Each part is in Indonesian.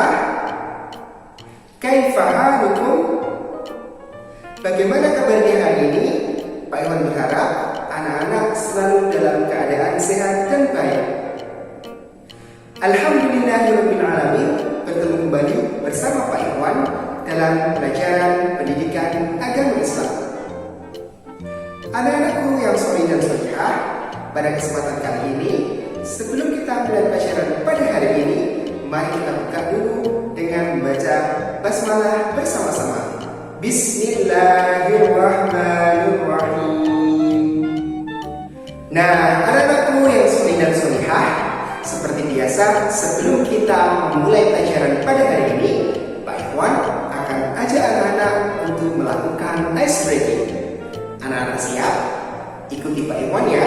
solihah. Kaifa halukum? Bagaimana kabarnya hari ini? Pak Iwan berharap anak-anak selalu dalam keadaan sehat dan baik. Alhamdulillahirabbil alamin, bertemu kembali bersama Pak Iwan dalam pelajaran pendidikan agama Islam. Anak-anakku yang soleh dan solihah, pada kesempatan kali ini, sebelum kita mulai pelajaran pada hari ini, mari kita buka dulu dengan membaca basmalah bersama-sama. Bismillahirrahmanirrahim. Nah, anak-anakku yang soleh dan solihah, seperti biasa, sebelum kita memulai pelajaran pada hari ini, Pak Iwan akan ajak anak-anak untuk melakukan ice breaking. Anak-anak siap? Ikuti Pak Iwan ya.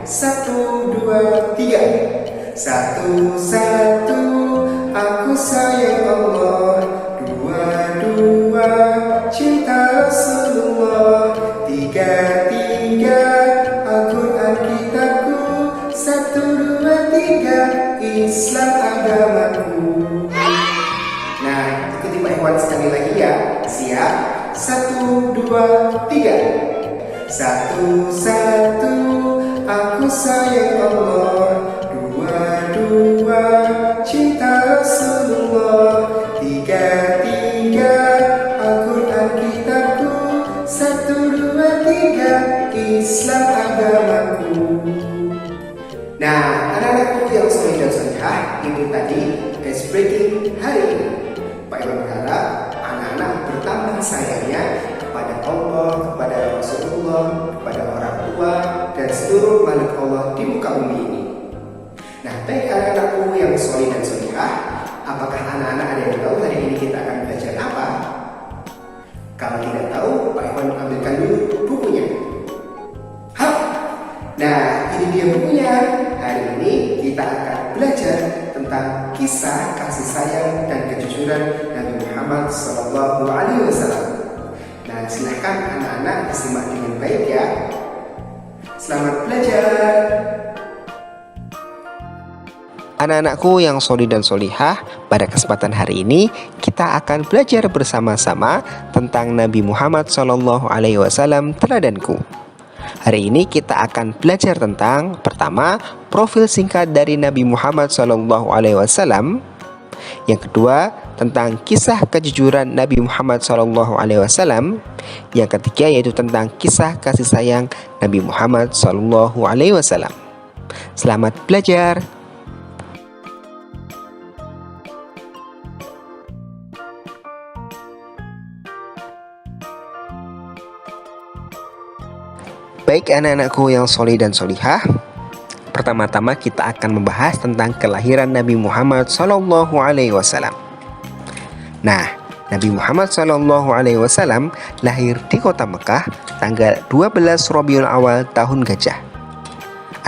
1, 2, 3. 1, 1, aku sayang Allah. 2, 2, cinta Rasulullah. 3, 3, Al-Quran kitabku. 1, 2, 3, Islam agamaku. Nah, ikuti Pak Iwan sekali lagi ya. Siap? 1, 2, 3. 1, 1, aku sayang Allah. 2, 2, cinta Rasulullah. 3, 3, Al-Quran kitabku. 1, 2, 3, Islam agamaku. Nah, anak-anakku yang soleh dan solehah, itu tadi ice breaking hari ini. Pak Iwan berharap anak-anak bertambah sayangnya kepada Allah, kepada Rasulullah, kepada orang tua, dan seluruh makhluk Allah di muka bumi ini. Nah, baik anak-anakku yang soleh dan solehah, apakah anak-anak ada yang tahu hari ini kita akan belajar apa? Kalau tidak tahu, Pak Iwan ambilkan dulu bukunya. Hap! Nah, ini dia bukunya. Hari ini kita akan belajar tentang kisah kasih sayang dan kejujuran Nabi Muhammad SAW. Nah, silahkan anak-anak disimak dengan baik ya. Selamat belajar. Anak-anakku yang solih dan solihah, pada kesempatan hari ini kita akan belajar bersama-sama tentang Nabi Muhammad SAW teladanku. Hari ini kita akan belajar tentang pertama, profil singkat dari Nabi Muhammad SAW. Yang kedua, tentang kisah kejujuran Nabi Muhammad SAW. Yang ketiga yaitu tentang kisah kasih sayang Nabi Muhammad SAW. Selamat belajar. Baik anak-anakku yang soleh dan solihah, pertama-tama kita akan membahas tentang kelahiran Nabi Muhammad SAW. Nah, Nabi Muhammad SAW lahir di kota Mekah tanggal 12 Rabiul Awal tahun Gajah.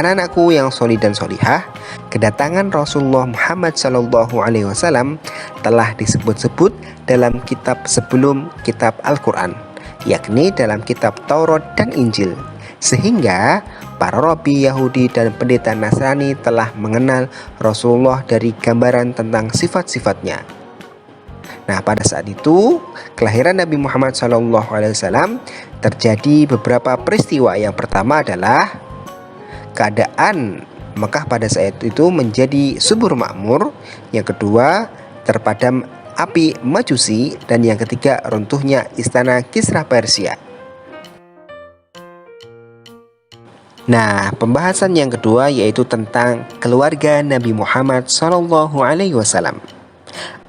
Anak-anakku yang soleh dan solihah, kedatangan Rasulullah Muhammad SAW telah disebut-sebut dalam kitab sebelum kitab Al-Quran, yakni dalam kitab Taurat dan Injil. Sehingga para rabi Yahudi dan pendeta Nasrani telah mengenal Rasulullah dari gambaran tentang sifat-sifatnya. Nah, pada saat itu kelahiran Nabi Muhammad SAW terjadi beberapa peristiwa. Yang pertama adalah keadaan Mekah pada saat itu menjadi subur makmur. Yang kedua, terpadam api Majusi. Dan yang ketiga, runtuhnya istana Kisra Persia. Nah, pembahasan yang kedua yaitu tentang keluarga Nabi Muhammad SAW.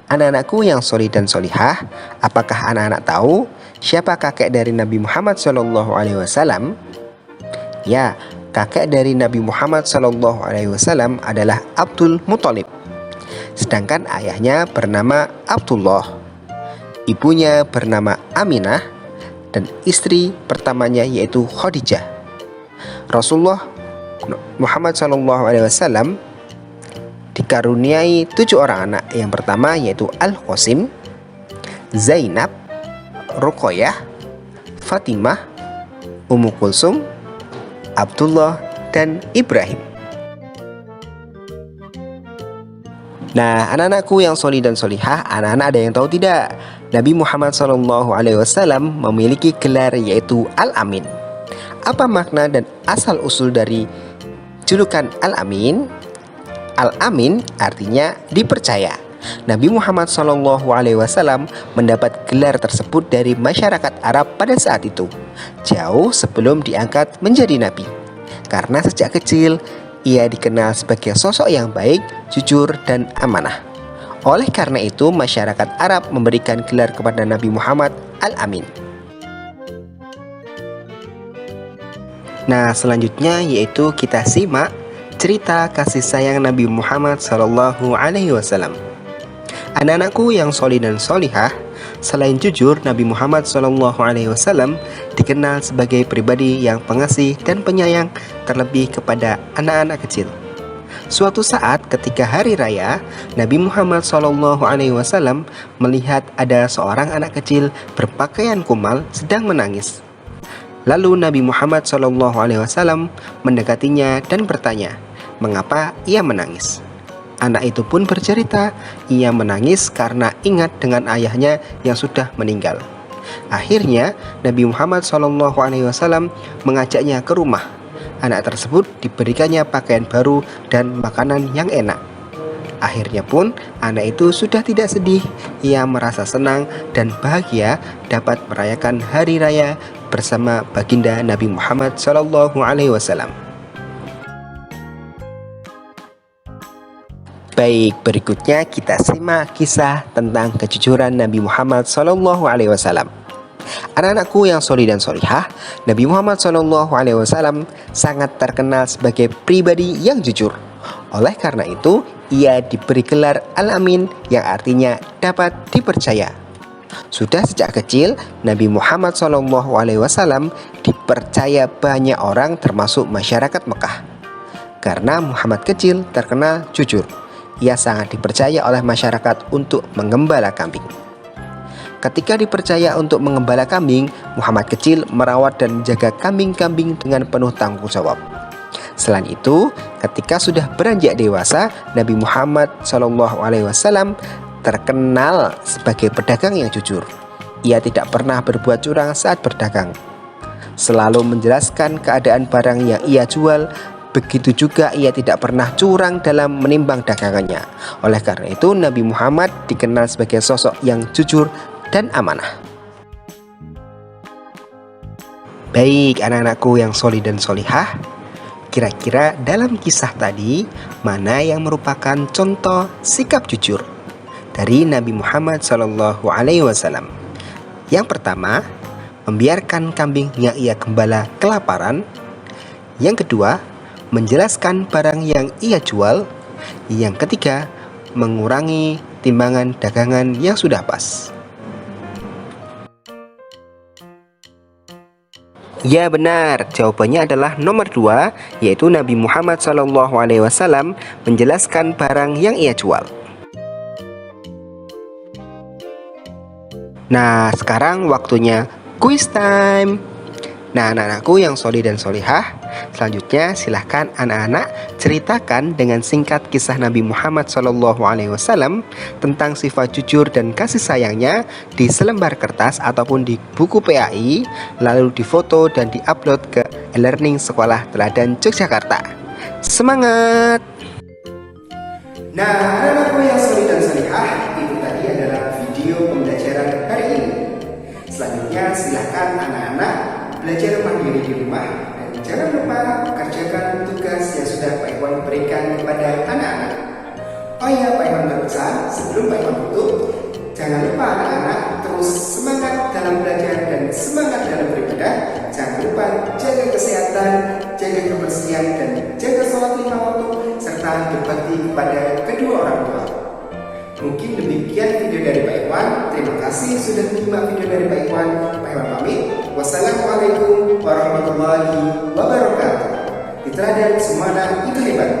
Anak-anakku yang soleh dan solihah, apakah anak-anak tahu siapa kakek dari Nabi Muhammad SAW? Ya, kakek dari Nabi Muhammad SAW adalah Abdul Muthalib. Sedangkan ayahnya bernama Abdullah, ibunya bernama Aminah, dan istri pertamanya yaitu Khadijah. Rasulullah Muhammad SAW dikaruniai 7 orang anak. Yang pertama yaitu Al-Qasim, Zainab, Ruqayyah, Fatimah, Ummu Kulsum, Abdullah, dan Ibrahim. Nah, anak-anakku yang solih dan solihah, anak-anak ada yang tahu tidak? Nabi Muhammad SAW memiliki gelar yaitu Al-Amin. Apa makna dan asal-usul dari julukan Al-Amin? Al-Amin artinya dipercaya. Nabi Muhammad SAW mendapat gelar tersebut dari masyarakat Arab pada saat itu, jauh sebelum diangkat menjadi nabi. Karena sejak kecil ia dikenal sebagai sosok yang baik, jujur, dan amanah. Oleh karena itu, masyarakat Arab memberikan gelar kepada Nabi Muhammad Al-Amin. Nah, selanjutnya yaitu kita simak cerita kasih sayang Nabi Muhammad SAW. Anak-anakku yang solih dan solihah, selain jujur, Nabi Muhammad SAW dikenal sebagai pribadi yang pengasih dan penyayang, terlebih kepada anak-anak kecil. Suatu saat ketika hari raya, Nabi Muhammad SAW melihat ada seorang anak kecil berpakaian kumal sedang menangis. Lalu Nabi Muhammad SAW mendekatinya dan bertanya, mengapa ia menangis? Anak itu pun bercerita, ia menangis karena ingat dengan ayahnya yang sudah meninggal. Akhirnya Nabi Muhammad SAW mengajaknya ke rumah. Anak tersebut diberikannya pakaian baru dan makanan yang enak. Akhirnya pun anak itu sudah tidak sedih. Ia merasa senang dan bahagia dapat merayakan hari raya bersama baginda Nabi Muhammad SAW. Baik, berikutnya kita simak kisah tentang kejujuran Nabi Muhammad SAW. Anak-anakku yang solih dan solihah, Nabi Muhammad SAW sangat terkenal sebagai pribadi yang jujur. Oleh karena itu, ia diberi gelar Al-Amin yang artinya dapat dipercaya. Sudah sejak kecil, Nabi Muhammad SAW dipercaya banyak orang termasuk masyarakat Mekah. Karena Muhammad kecil terkenal jujur, ia sangat dipercaya oleh masyarakat untuk menggembala kambing. Ketika dipercaya untuk menggembala kambing, Muhammad kecil merawat dan menjaga kambing-kambing dengan penuh tanggung jawab. Selain itu, ketika sudah beranjak dewasa, Nabi Muhammad SAW terkenal sebagai pedagang yang jujur. Ia tidak pernah berbuat curang saat berdagang, selalu menjelaskan keadaan barang yang ia jual. Begitu juga ia tidak pernah curang dalam menimbang dagangannya. Oleh karena itu, Nabi Muhammad dikenal sebagai sosok yang jujur dan amanah. Baik, anak-anakku yang solih dan solihah, kira-kira dalam kisah tadi, mana yang merupakan contoh sikap jujur dari Nabi Muhammad SAW? Yang pertama, membiarkan kambing yang ia gembala kelaparan. Yang kedua, menjelaskan barang yang ia jual. Yang ketiga, mengurangi timbangan dagangan yang sudah pas. Ya benar, jawabannya adalah nomor 2, yaitu Nabi Muhammad SAW menjelaskan barang yang ia jual. Nah, sekarang waktunya quiz time. Nah, anak-anakku yang solih dan solihah, selanjutnya silahkan anak-anak ceritakan dengan singkat kisah Nabi Muhammad SAW tentang sifat jujur dan kasih sayangnya di selembar kertas ataupun di buku PAI, lalu difoto dan diupload ke e-learning Sekolah Teladan Yogyakarta. Semangat! Nah, anak-anakku yang solih dan solihah, itu tadi adalah video pembelajaran hari ini. Selanjutnya silahkan anak-anak belajar mandiri di rumah dan jangan lupa kerjakan tugas yang sudah Pak Iwan berikan kepada anak-anak. Oh iya, Pak Iwan berpesan sebelum Pak Iwan tutup, jangan lupa anak-anak terus semangat dalam belajar dan semangat dalam beribadah. Jangan lupa jaga kesehatan, jaga kebersihan dan jaga sholat 5 waktu serta berbakti kepada kedua orang tua. Mungkin demikian video dari Pak Iwan. Terima kasih sudah menyimak video dari Pak Iwan. Pak Iwan pamit. Wassalamualaikum warahmatullahi wabarakatuh. Di Teladan Semuanya itu hebat.